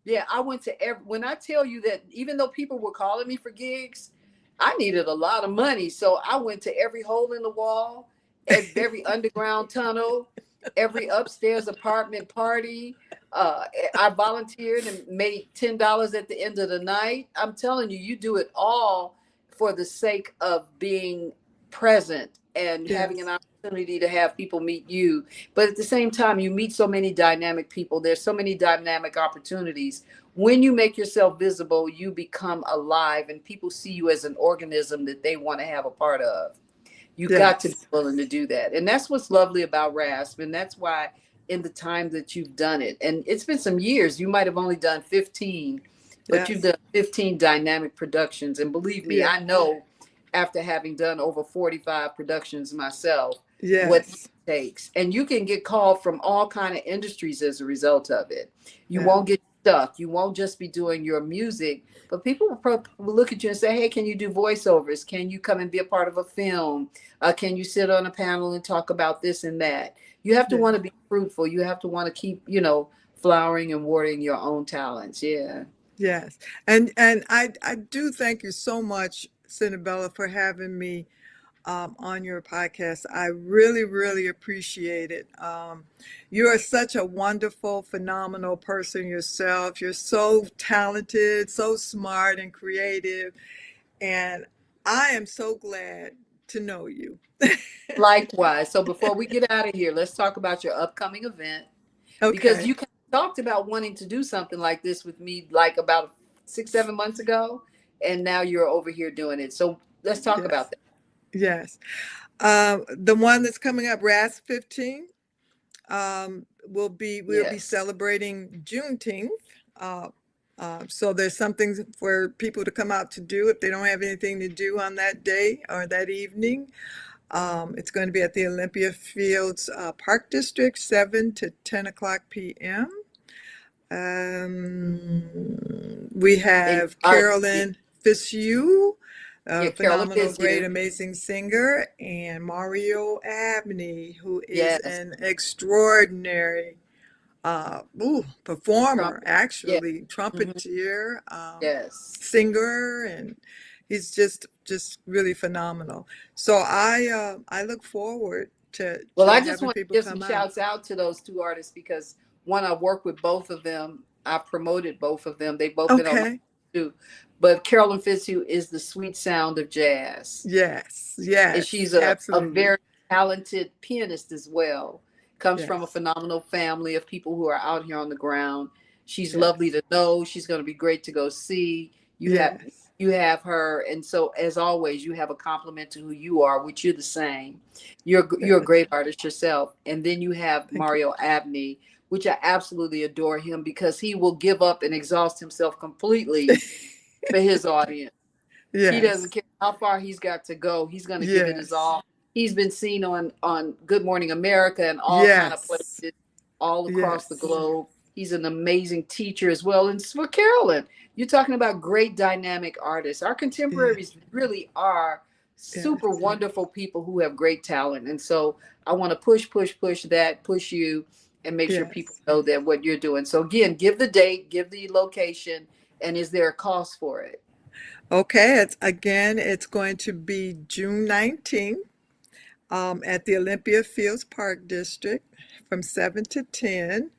Yeah, I went to every. When I tell you that, even though people were calling me for gigs, I needed a lot of money, so I went to every hole in the wall, every underground tunnel, every upstairs apartment party. I volunteered and made $10 at the end of the night. I'm telling you, you do it all for the sake of being present and having an Yes. opportunity to have people meet you. But at the same time, you meet so many dynamic people. There's so many dynamic opportunities. When you make yourself visible, you become alive and people see you as an organism that they want to have a part of. You got to be Yes. willing to do that. And that's what's lovely about RASP. And that's why in the time that you've done it, and it's been some years, you might have only done 15, but you've Yes. done 15 dynamic productions. And believe me, Yeah. I know after having done over 45 productions myself, what it Yes. takes. And you can get called from all kind of industries as a result of it. You Yeah. won't get stuck. You won't just be doing your music, but people will look at you and say, hey, can you do voiceovers? Can you come and be a part of a film? Can you sit on a panel and talk about this and that? You have to Yeah. want to be fruitful. You have to want to keep, flowering and watering your own talents. Yeah. Yes. And I do thank you so much, Senabella, for having me on your podcast. I really, really appreciate it. You are such a wonderful, phenomenal person yourself. You're so talented, so smart and creative. And I am so glad to know you. Likewise. So before we get out of here, let's talk about your upcoming event, because Okay. you talked about wanting to do something like this with me like about 6, 7 months ago, and now you're over here doing it. So let's talk about Yes. that. Yes. The one that's coming up, RAS 15, we'll be Yes. celebrating Juneteenth. Uh, so there's something for people to come out to do if they don't have anything to do on that day or that evening. It's going to be at the Olympia Fields Park District, 7 to 10 o'clock p.m. We And have yeah, Carolyn Fitzhugh, yeah, a Carolyn phenomenal, is great, you. amazing singer, and Mario Abney, who is Yes. an extraordinary performer, Trumpet. Yeah. actually, Hmm. trumpeter, Yes. singer, and he's just really phenomenal. So I look forward Well, I to just having want people to give some come out. shouts out to those two artists, because one, I worked with both of them. I promoted both of them. They've both been on my Okay. too. But Carolyn Fitzhugh is the sweet sound of jazz. Yes. And Yes. she's a Absolutely. very talented pianist as well. Comes from a Yes. phenomenal family of people who are out here on the ground. She's lovely Yes. to know. She's going to be great to go see. You have Yes. you have her, and so as always, you have a compliment to who you are, which you're the same. You're a Yes. great artist yourself, and then you have Thank you. Mario Abney, which I absolutely adore him because he will give up and exhaust himself completely for his audience. He doesn't Yes. care how far he's got to go. He's going to give it his Yes. all. He's been seen on Good Morning America and all kind of Yes. places all across the Yes. globe. He's an amazing teacher as well. And for Carolyn, you're talking about great dynamic artists. Our Yeah. contemporaries really are super Yes. wonderful people who have great talent. And so I want to push you, and make sure people Yes. know that what you're doing. So again, give the date, give the location, and is there a cost for it? Okay. It's going to be June 19th, at the Olympia Fields Park District from 7 to 10.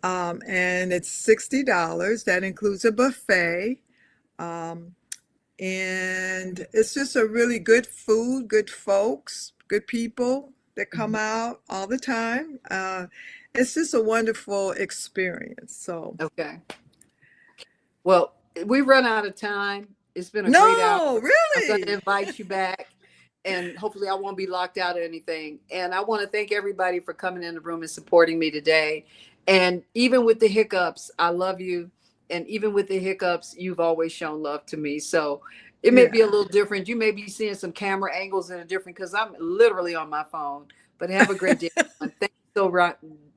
And it's $60. That includes a buffet. Um, and it's just a really good food, good folks, good people that come out all the time. It's just a wonderful experience. So, Okay. Well, we run out of time. It's been a great hour. no, I'm going to really. invite you back, and hopefully I won't be locked out or anything. And I want to thank everybody for coming in the room and supporting me today. And even with the hiccups, I love you. And even with the hiccups, you've always shown love to me. So it may be a Yeah. little different. You may be seeing some camera angles that are different because I'm literally on my phone. But have a great day. Thank you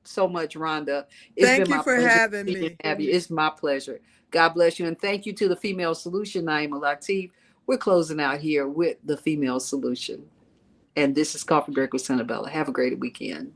so much, Rhonda. It's Thank been you my for pleasure having to me. have you. It's my pleasure. God bless you. And thank you to the Female Solution, Naima Latif. We're closing out here with the Female Solution. And this is Coffee Break with Senabella. Have a great weekend.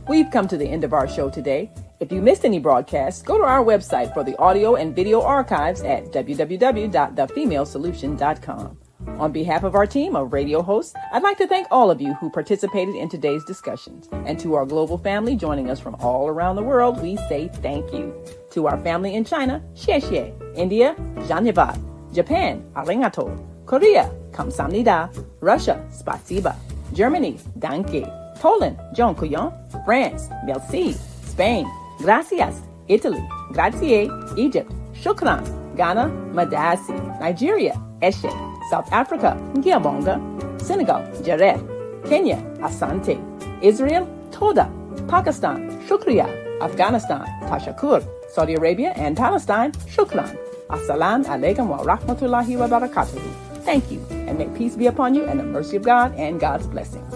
We've come to the end of our show today. If you missed any broadcasts, go to our website for the audio and video archives at www.thefemalesolution.com. On behalf of our team of radio hosts, I'd like to thank all of you who participated in today's discussions. And to our global family joining us from all around the world, we say thank you. To our family in China, xie xie. India, Dhanyavad. Japan, arigato. Korea, kamsamnida. Russia, spasiba. Germany, danke. Poland, dziękuję. France, merci. Spain, gracias. Italy, grazie. Egypt, shukran. Ghana, madasi. Nigeria, eshe. South Africa, Ngiabonga. Senegal, Jareth. Kenya, Asante. Israel, Toda. Pakistan, Shukriya. Afghanistan, Tashakur. Saudi Arabia and Palestine, Shukran. Assalamu alaikum wa rahmatullahi wa barakatuhu. Thank you, and may peace be upon you and the mercy of God and God's blessings.